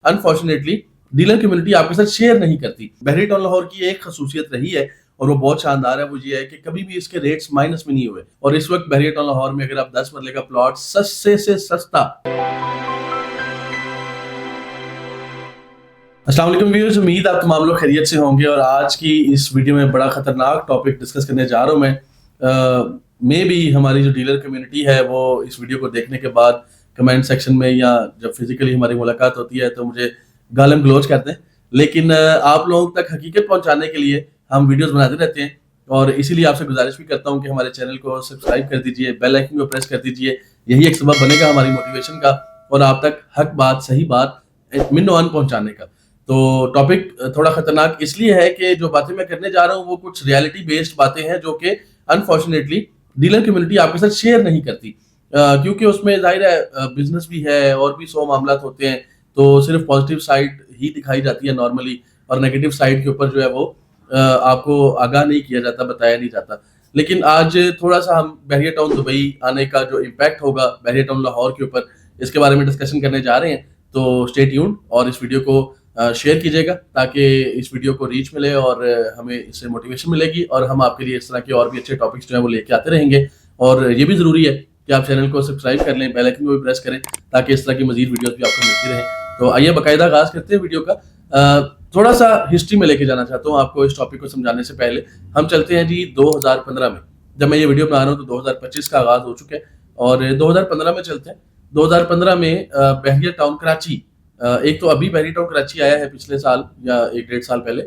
Unfortunately dealer community आपके साथ share नहीं करती। बहरी टाउन लाहौर की एक खसूसियत रही है और वो बहुत शानदार है, वो ये है कि कभी भी इसके रेट्स माइनस में नहीं हुए। और इस वक्त बहरी टाउन लाहौर में अगर आप 10 मरले का प्लॉट सस्ते से सस्ता। अस्सलाम वालेकुम व्यूअर्स, उम्मीद आप तमाम लोग खैरियत से होंगे। और आज की इस वीडियो में बड़ा खतरनाक टॉपिक डिस्कस करने जा रहा हूँ मैं। मे भी हमारी जो डीलर कम्युनिटी है वो इस वीडियो को देखने के बाद कमेंट सेक्शन में या जब फिजिकली हमारी मुलाकात होती है तो मुझे गालम गलोच करते हैं, लेकिन आप लोगों तक हकीकत पहुंचाने के लिए हम वीडियोस बनाते रहते हैं। और इसीलिए आपसे गुजारिश भी करता हूं कि हमारे चैनल को सब्सक्राइब कर दीजिए, बेल आइकन को प्रेस कर दीजिए। यही एक सबब बनेगा हमारी मोटिवेशन का और आप तक हक बात, सही बात, मिनो अन पहुंचाने का। तो टॉपिक थोड़ा खतरनाक इसलिए है कि जो बातें मैं करने जा रहा हूँ वो कुछ रियलिटी बेस्ड बातें हैं जो कि अनफॉर्चुनेटली डीलर कम्युनिटी आपके साथ शेयर नहीं करती, क्योंकि उसमें जाहिर है बिजनेस भी है और भी 100 मामला होते हैं। तो सिर्फ पॉजिटिव साइड ही दिखाई जाती है नॉर्मली, और नेगेटिव साइड के ऊपर जो है वो आपको आगाह नहीं किया जाता, बताया नहीं जाता। लेकिन आज थोड़ा सा हम बहरिया टाउन दुबई आने का जो इम्पैक्ट होगा बहरिया टाउन लाहौर के ऊपर, इसके बारे में डिस्कशन करने जा रहे हैं। तो स्टे ट्यून्ड और इस वीडियो को शेयर कीजिएगा ताकि इस वीडियो को रीच मिले और हमें इससे मोटिवेशन मिलेगी और हम आपके लिए इस तरह के और भी अच्छे टॉपिक्स जो है वो लेके आते रहेंगे। और ये भी ज़रूरी है कि आप चैनल को सब्सक्राइब कर लें, बेल आइकन को भी प्रेस करें ताकि इस तरह की मजीद वीडियोस भी आपको मिलती रहें। तो आइए बाकायदा आगाज़ करते हैं वीडियो का। थोड़ा सा हिस्ट्री में लेके जाना चाहता हूँ आपको इस टॉपिक को समझाने से पहले। हम चलते हैं जी 2015 में। जब मैं ये वीडियो बना रहा हूँ तो 2025 का आगाज़ हो चुका है और 2015 में चलते हैं। 2015 में बहरिया टाउन कराची, एक तो अभी बहरी टाउन कराची आया है पिछले साल या 1-1.5 साल पहले,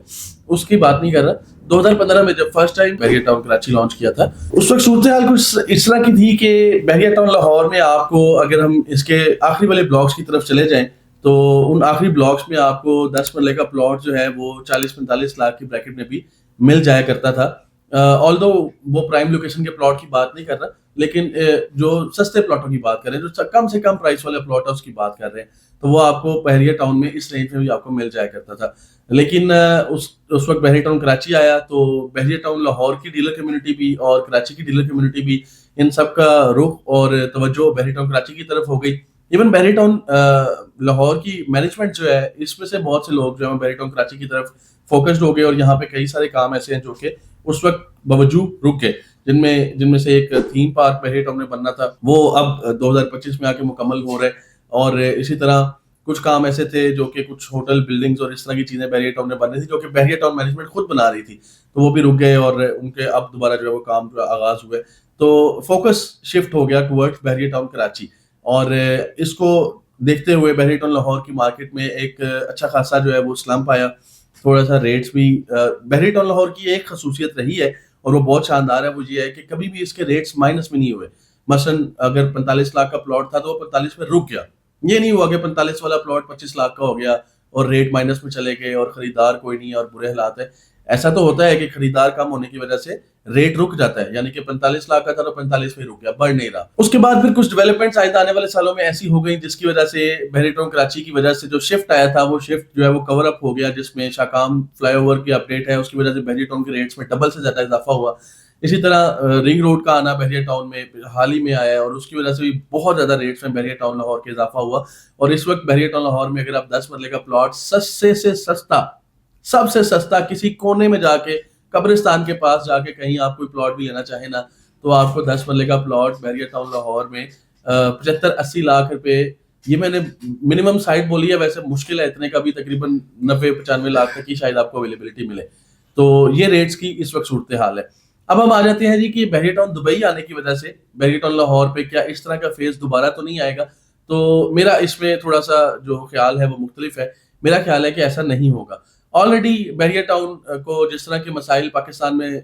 उसकी बात नहीं कर रहा। 2015 में जब फर्स्ट टाइम बहरिया टाउन कराची लॉन्च किया था, उस वक्त सूरत हाल कुछ इस तरह की थी कि बहरिया टाउन लाहौर में आपको, अगर हम इसके आखिरी वाले ब्लॉक्स की तरफ चले जाएं तो उन आखिरी ब्लॉक्स में आपको 10 मरले का प्लॉट जो है वो 40-45 लाख की ब्रैकेट में भी मिल जाया करता था। ऑल्दो वो प्राइम लोकेशन के प्लॉट की बात नहीं कर रहा, लेकिन जो सस्ते प्लॉटों की बात कर रहे हैं, जो कम से कम प्राइस वाले प्लॉट है उसकी बात कर रहे हैं, तो वो आपको बहरिया टाउन में इस रेंज में भी आपको मिल जाया करता था। लेकिन उस वक्त बहरिया टाउन कराची आया तो बहरिया टाउन लाहौर की डीलर कम्युनिटी भी और कराची की डीलर कम्युनिटी भी, इन सब का रुख और तवज्जो बहरिया टाउन कराची की तरफ हो गई। इवन बहरिया टाउन लाहौर की मैनेजमेंट जो है, इसमें से बहुत से लोग जो है बहरिया टाउन कराची की तरफ फोकस्ड हो गए और यहाँ पे कई सारे काम ऐसे हैं जो कि उस वक्त बावजूद रुक गए, जिनमें से एक थीम पार्क बहरिया टाउन में बनना था, वो अब 2025 में आके मुकम्मल हो रहे हैं। और इसी तरह कुछ काम ऐसे थे जो कि कुछ होटल, बिल्डिंग्स और इस तरह की चीजें बहरिया टाउन में बन रही थी जो कि बहरिया टाउन मैनेजमेंट खुद बना रही थी, तो वो भी रुक गए और उनके अब दोबारा जो है वो काम आगाज हुए। तो फोकस शिफ्ट हो गया टुवर्ड्स बहरिया टाउन कराची। और इसको देखते हुए बहरिया टाउन लाहौर की मार्केट में एक अच्छा खासा जो है वो स्लम्प आया। थोड़ा सा रेट्स भी, बहरिया टाउन लाहौर की एक खसूसियत रही है और वो बहुत शानदार है, वो ये है कि कभी भी इसके रेट्स माइनस में नहीं हुए। मसलन अगर 45 लाख का प्लॉट था तो वो 45 में रुक गया। ये नहीं हुआ कि 45 वाला प्लॉट 25 लाख का हो गया और रेट माइनस में चले गए और खरीदार कोई नहीं और बुरे हालात है। ऐसा तो होता है कि खरीदार कम होने की वजह से रेट रुक जाता है, यानी कि 45 लाख का था तो 45 में रुक गया, बढ़ नहीं रहा। उसके बाद फिर कुछ डेवलपमेंट्स आने वाले सालों में ऐसी हो गई जिसकी वजह से बहरिया टाउन कराची की वजह से जो शिफ्ट आया था वो शिफ्ट जो है वो कवर अप हो गया, जिसमें शाकाम फ्लाईओवर की अपडेट है, उसकी वजह से बहरिया टाउन के रेट्स में डबल से ज्यादा इजाफा हुआ। इसी तरह रिंग रोड का आना बहरिया टाउन में हाल ही में आया है और उसकी वजह से भी बहुत ज्यादा रेट्स में बहरिया टाउन लाहौर के इजाफा हुआ। और इस वक्त बहरिया टाउन लाहौर में अगर आप 10 मरले का प्लॉट सस्ते से सस्ता, सबसे सस्ता, किसी कोने में जाके, कब्रिस्तान के पास जाके कहीं आप कोई प्लॉट भी लेना चाहे ना, तो आपको 10 मरले का प्लॉट बहरिया टाउन लाहौर में 75-80 लाख रुपए, ये मैंने मिनिमम साइड बोली है, वैसे मुश्किल है इतने का भी, तकरीबन 90-95 लाख तक की शायद आपको अवेलेबिलिटी मिले। तो ये रेट्स की इस वक्त सूरत हाल है। अब हम आ जाते हैं जी कि बहरिया टाउन दुबई आने की वजह से बहरिया टाउन लाहौर पे क्या इस तरह का फेज दोबारा तो नहीं आएगा। तो मेरा इसमें थोड़ा सा जो ख्याल है वो मुख्तलिफ है। मेरा ख्याल है कि ऐसा नहीं होगा। ऑलरेडी बहरिया टाउन को जिस तरह के मसाइल पाकिस्तान में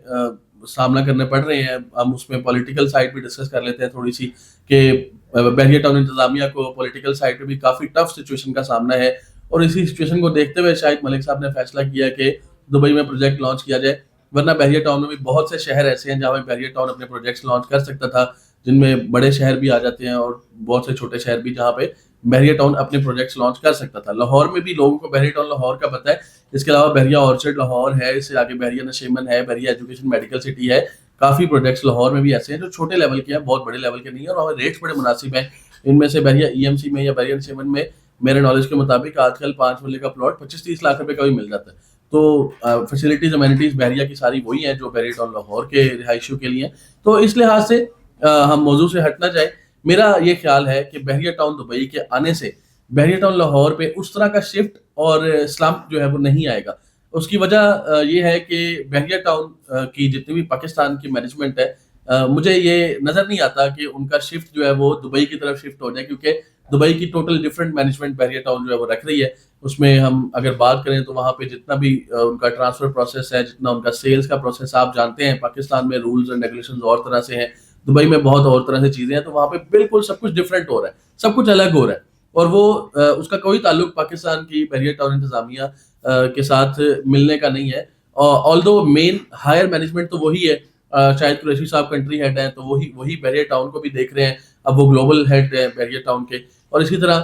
सामना करने पड़ रहे हैं, हम उसमें पॉलिटिकल साइड भी डिस्कस कर लेते हैं थोड़ी सी, कि बहरिया टाउन इंतजामिया को पॉलिटिकल साइड पे भी काफ़ी टफ सिचुएशन का सामना है। और इसी सिचुएशन को देखते हुए शायद मलिक साहब ने फैसला किया कि दुबई में प्रोजेक्ट लॉन्च किया जाए, वरना बहरिया टाउन में भी बहुत से शहर ऐसे हैं जहाँ में बहरिया टाउन अपने प्रोजेक्ट्स लॉन्च कर सकता था, जिनमें बड़े शहर भी आ जाते हैं और बहुत से छोटे शहर भी, जहाँ पे बहरिया टाउन अपने प्रोजेक्ट्स लॉन्च कर सकता था। लाहौर में भी लोगों को बहरिया टाउन लाहौर का पता है। इसके अलावा बहरिया ऑर्चर्ड लाहौर है, इससे आगे बहरिया नशीमन है, बहरिया एजुकेशन मेडिकल सिटी है। काफ़ी प्रोजेक्ट्स लाहौर में भी ऐसे हैं जो छोटे लेवल के हैं, बहुत बड़े लेवल के नहीं है, और वहाँ रेट्स बड़े मुनासिब हैं। इनमें से बहरिया EMC में या बहरिया नशीमन में میرے نالج کے مطابق آج کل 5 مرلے کا پلاٹ 25-30 لاکھ روپے کا بھی مل جاتا ہے. تو فیسلٹیز امینٹیز بحریہ کی ساری وہی ہیں جو بحریہ ٹاؤن لاہور کے رہائشیوں کے لیے ہیں. تو اس لحاظ سے ہم موضوع سے ہٹ نہ جائیں. میرا یہ خیال ہے کہ بحریہ ٹاؤن دبئی کے آنے سے بحریہ ٹاؤن لاہور پہ اس طرح کا شفٹ اور سلمپ جو ہے وہ نہیں آئے گا. اس کی وجہ یہ ہے کہ بحریہ ٹاؤن کی جتنی بھی پاکستان کی مینجمنٹ ہے, مجھے یہ نظر نہیں آتا کہ ان کا شفٹ جو ہے وہ دبئی کی طرف شفٹ ہو جائے, کیونکہ دبئی کی ٹوٹل ڈفرینٹ مینجمنٹ بحریہ ٹاؤن جو ہے وہ رکھ رہی ہے. اس میں ہم اگر بات کریں تو وہاں پہ جتنا بھی ان کا ٹرانسفر پروسیس ہے, جتنا ان کا سیلز کا پروسیس, آپ جانتے ہیں پاکستان میں رولز اینڈ ریگولیشنز اور طرح سے ہیں, دبئی میں بہت اور طرح سے چیزیں ہیں. تو وہاں پہ بالکل سب کچھ ڈفرینٹ ہو رہا ہے, سب کچھ الگ ہو رہا ہے, اور وہ اس کا کوئی تعلق پاکستان کی بحریہ ٹاؤن انتظامیہ کے ساتھ ملنے کا نہیں ہے. آلدو مین ہائر مینجمنٹ تو وہی ہے, شاید قریشی صاحب کنٹری ہیڈ ہیں تو وہی بحریہ ٹاؤن کو بھی دیکھ رہے ہیں. اب وہ گلوبل ہیڈ ہے بحریہ ٹاؤن کے, اور اسی طرح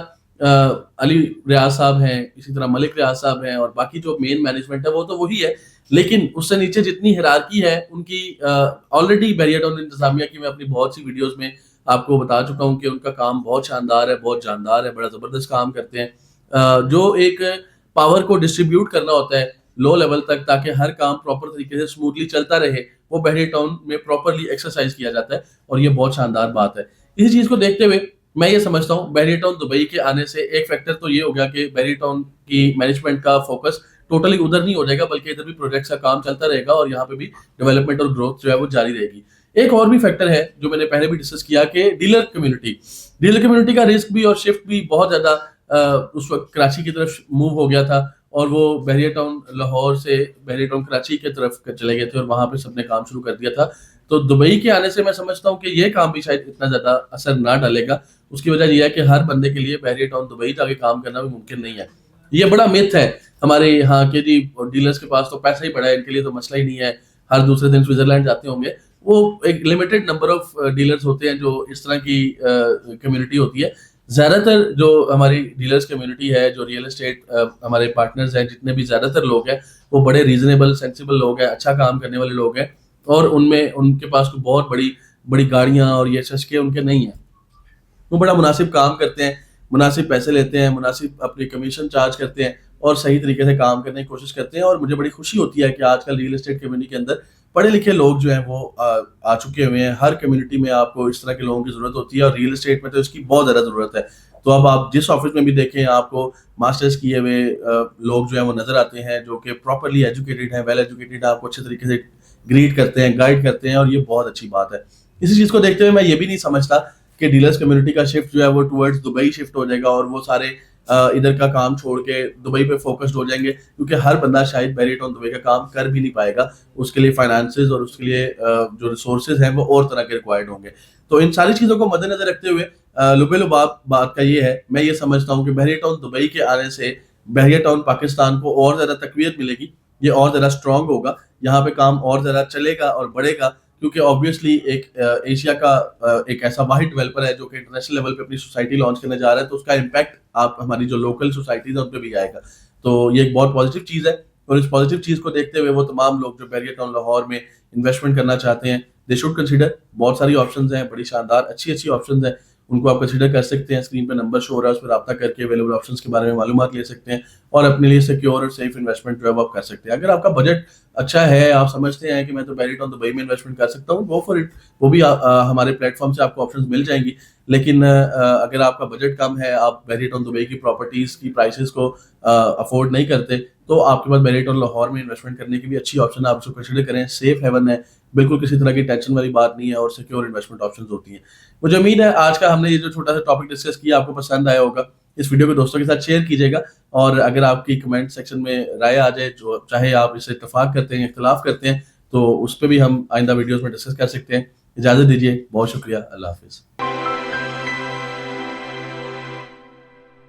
علی ریاض صاحب ہیں, اسی طرح ملک ریاض صاحب ہیں, اور باقی جو مین مینجمنٹ ہے وہ تو وہی ہے. لیکن اس سے نیچے جتنی ہیرارکی ہے ان کی آلریڈی بحریہ ٹاؤن انتظامیہ کی میں اپنی بہت سی ویڈیوز میں آپ کو بتا چکا ہوں کہ ان کا کام بہت شاندار ہے, بہت جاندار ہے, بڑا زبردست کام کرتے ہیں. جو ایک پاور کو ڈسٹریبیوٹ کرنا ہوتا ہے لو لیول تک تاکہ ہر کام پراپر طریقے سے اسموتھلی چلتا رہے, وہ بحریہ ٹاؤن میں پراپرلی ایکسرسائز کیا جاتا ہے, اور یہ بہت شاندار بات ہے. اسی چیز کو دیکھتے ہوئے میں یہ سمجھتا ہوں بحریہ ٹاؤن دبئی کے آنے سے ایک فیکٹر تو یہ ہو گیا کہ بحریہ ٹاؤن کی مینجمنٹ کا فوکس ٹوٹلی ادھر نہیں ہو جائے گا, بلکہ ادھر بھی پروجیکٹس کا کام چلتا رہے گا, اور یہاں پہ بھی ڈیولپمنٹ اور گروتھ جو ہے وہ جاری رہے گی. ایک اور بھی فیکٹر ہے جو میں نے پہلے بھی ڈسکس کیا کہ ڈیلر کمیونٹی کا رسک بھی اور شفٹ بھی بہت زیادہ اس وقت کراچی کی طرف موو ہو گیا تھا, اور وہ بحریہ ٹاؤن لاہور سے بحریہ ٹاؤن کراچی کی طرف چلے گئے تھے, اور وہاں پہ سب نے کام شروع کر دیا تھا. تو دبئی کے آنے سے میں سمجھتا ہوں کہ یہ کام بھی شاید اتنا زیادہ اثر نہ ڈالے گا. اس کی وجہ یہ ہے کہ ہر بندے کے لیے بحریہ ٹاؤن دبئی جا کے کام کرنا بھی ممکن نہیں ہے. یہ بڑا میتھ ہے ہمارے یہاں کے جی ڈیلرز کے پاس تو پیسہ ہی پڑا ہے, ان کے لیے تو مسئلہ ہی نہیں ہے, ہر دوسرے دن سوئٹزرلینڈ جاتے ہوں گے. وہ ایک لمیٹڈ نمبر آف ڈیلرز ہوتے ہیں جو اس طرح کی کمیونٹی ہوتی ہے. زیادہ تر جو ہماری ڈیلرز کمیونٹی ہے, جو ریئل اسٹیٹ ہمارے پارٹنرز ہیں, جتنے بھی زیادہ تر لوگ ہیں وہ بڑے ریزنیبل سینسیبل لوگ ہیں, اچھا کام کرنے والے لوگ ہیں, اور ان کے پاس کوئی بہت بڑی بڑی گاڑیاں اور یہ چسکے ان کے نہیں ہیں. وہ بڑا مناسب کام کرتے ہیں, مناسب پیسے لیتے ہیں, مناسب اپنی کمیشن چارج کرتے ہیں, اور صحیح طریقے سے کام کرنے کی کوشش کرتے ہیں. اور مجھے بڑی خوشی ہوتی ہے کہ آج کل ریئل اسٹیٹ کمیونٹی کے اندر پڑھے لکھے لوگ جو ہیں وہ آ چکے ہوئے ہیں. ہر کمیونٹی میں آپ کو اس طرح کے لوگوں کی ضرورت ہوتی ہے, اور ریئل اسٹیٹ میں تو اس کی بہت زیادہ ضرورت ہے. تو اب آپ جس آفس میں بھی دیکھیں آپ کو ماسٹرز کیے ہوئے لوگ جو ہیں وہ نظر آتے ہیں, جو کہ پراپرلی ایجوکیٹڈ ہیں, ویل ایجوکیٹڈ ہیں, آپ کو اچھے طریقے سے گریڈ کرتے ہیں, گائیڈ کرتے ہیں, اور یہ بہت اچھی بات ہے. اسی چیز کو دیکھتے ہوئے میں یہ بھی نہیں سمجھتا کہ ڈیلرز کمیونٹی کا شفٹ جو ہے وہ ٹورڈز دبئی شفٹ ہو جائے گا, اور وہ سارے ادھر کا کام چھوڑ کے دبئی پہ فوکسڈ ہو جائیں گے, کیونکہ ہر بندہ شاید بحریہ ٹاؤن دبئی کا کام کر بھی نہیں پائے گا. اس کے لیے فائنانسز اور اس کے لیے جو ریسورسز ہیں وہ اور طرح کے ریکوائرڈ ہوں گے. تو ان ساری چیزوں کو مد نظر رکھتے ہوئے لبے لباب بات کا یہ ہے, میں یہ سمجھتا ہوں کہ بحریہ ٹاؤن دبئی کے آنے سے بحریہ ٹاؤن پاکستان کو اور زیادہ تقویت ملے گی, یہ اور زیادہ اسٹرانگ ہوگا, یہاں پہ کام اور زیادہ چلے گا اور بڑھے گا, کیونکہ آبویسلی ایک ایشیا کا ایک ایسا واحد ڈیولپر ہے جو کہ انٹرنیشنل لیول پہ اپنی سوسائٹی لانچ کرنے جا رہا ہے, تو اس کا امپیکٹ آپ ہماری جو لوکل سوسائٹیز ہیں ان پہ بھی آئے گا. تو یہ ایک بہت پازیٹیو چیز ہے, اور اس پازیٹیو چیز کو دیکھتے ہوئے وہ تمام لوگ جو بحریہ ٹاؤن لاہور میں انویسٹمنٹ کرنا چاہتے ہیں, دے شوڈ کنسیڈر. بہت ساری آپشنز ہیں, بڑی شاندار اچھی آپشنز ہیں, ان کو آپ کنسیڈر کر سکتے ہیں. اسکرین پہ نمبر شو ہو رہا ہے, اس پہ رابطہ کر کے اویلیبل آپشنز کے بارے میں معلومات لے سکتے ہیں, اور اپنے لیے سیکیور اور سیف انویسٹمنٹ جو ہے وہ آپ کر سکتے ہیں. اگر آپ کا بجٹ اچھا ہے, آپ سمجھتے ہیں کہ میں تو بحریہ ٹاؤن دبئی میں انویسٹمنٹ کر سکتا ہوں, گو فار اٹ. وہ بھی ہمارے پلیٹ فارم سے آپ کو آپشنز مل جائیں گی. لیکن اگر آپ کا بجٹ کم ہے, آپ بحریہ ٹاؤن دبئی کی پراپرٹیز کی پرائسز کو افورڈ نہیں کرتے, تو آپ کے پاس بحریہ ٹاؤن لاہور میں انویسٹمنٹ کرنے کی بھی اچھی آپشن ہے. آپ اس کو کنسیڈر کریں, سیف ہیون ہے, بالکل کسی طرح کی ٹینشن والی بات نہیں ہے, اور سیکیور انویسٹمنٹ آپشنز ہوتی ہیں. مجھے امید ہے آج کا ہم نے یہ جو چھوٹا سا ٹاپک ڈسکس کیا آپ کو پسند آیا ہوگا. اس ویڈیو کو دوستوں کے ساتھ شیئر کیجیے گا, اور اگر آپ کی کمنٹ سیکشن میں رائے آ جائے, جو چاہے آپ اس سے اتفاق کرتے ہیں, اختلاف کرتے ہیں, تو اس پہ بھی ہم آئندہ ویڈیوز میں ڈسکس کر سکتے ہیں. اجازت دیجیے, بہت شکریہ, اللہ حافظ.